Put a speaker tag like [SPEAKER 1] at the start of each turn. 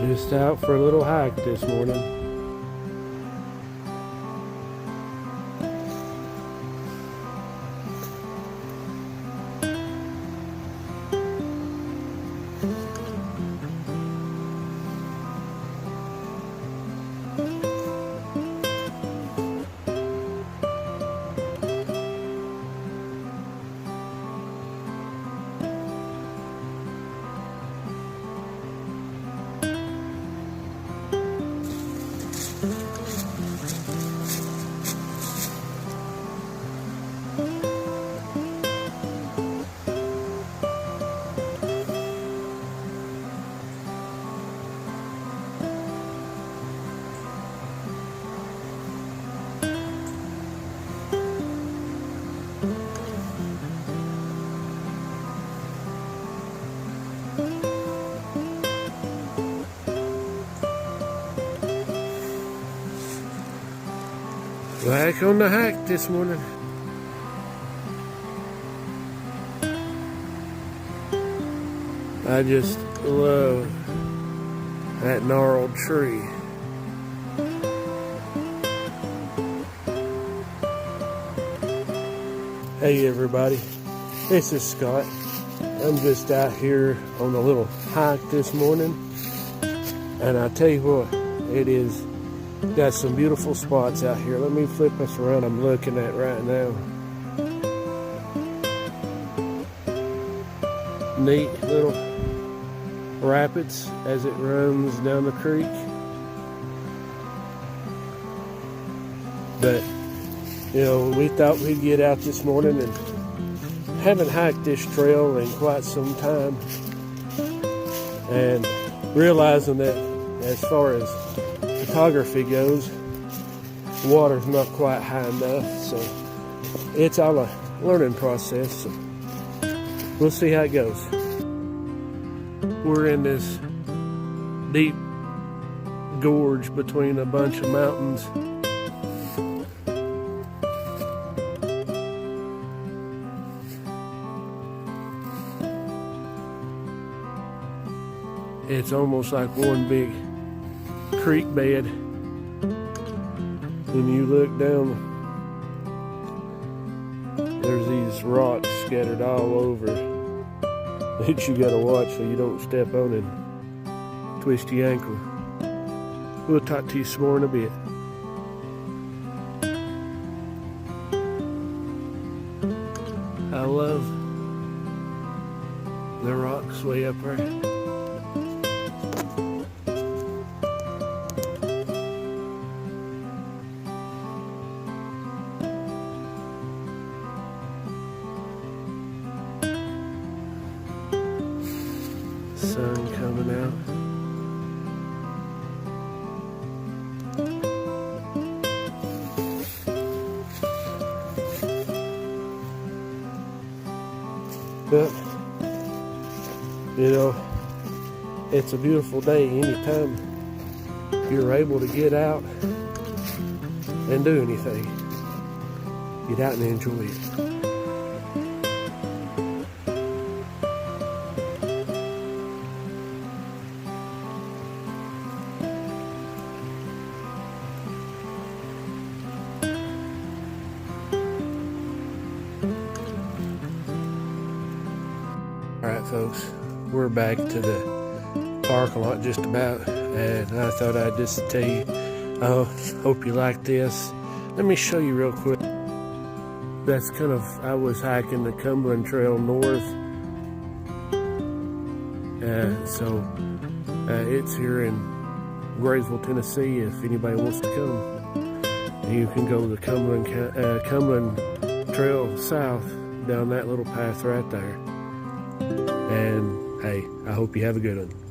[SPEAKER 1] Just out for a little hike this morning. Back on the hike this morning. I just love that gnarled tree. Hey everybody, this is Scott. I'm just out here on a little hike this morning, and I tell you what, it is got some beautiful spots out here. Let me flip us around. I'm looking at right now. Neat little rapids as it runs down the creek. But you know, we thought we'd get out this morning, and haven't hiked this trail in quite some time, and realizing that as far as photography goes, water's not quite high enough, so it's all a learning process. So we'll see how it goes. We're in this deep gorge between a bunch of mountains. It's almost like one big creek bed. When you look down, there's these rocks scattered all over that you gotta watch so you don't step on and twist your ankle. We'll talk to you some more in a bit. I love the rocks way up there. Sun coming out. But, you know, it's a beautiful day anytime you're able to get out and do anything. Get out and enjoy it. Alright folks, we're back to the parking lot just about, and I thought I'd just tell you, I hope you like this. Let me show you real quick. That's kind of, I was hiking the Cumberland Trail north, it's here in Graysville, Tennessee, if anybody wants to come. You can go to the Cumberland Trail south down that little path right there. And hey, I hope you have a good one.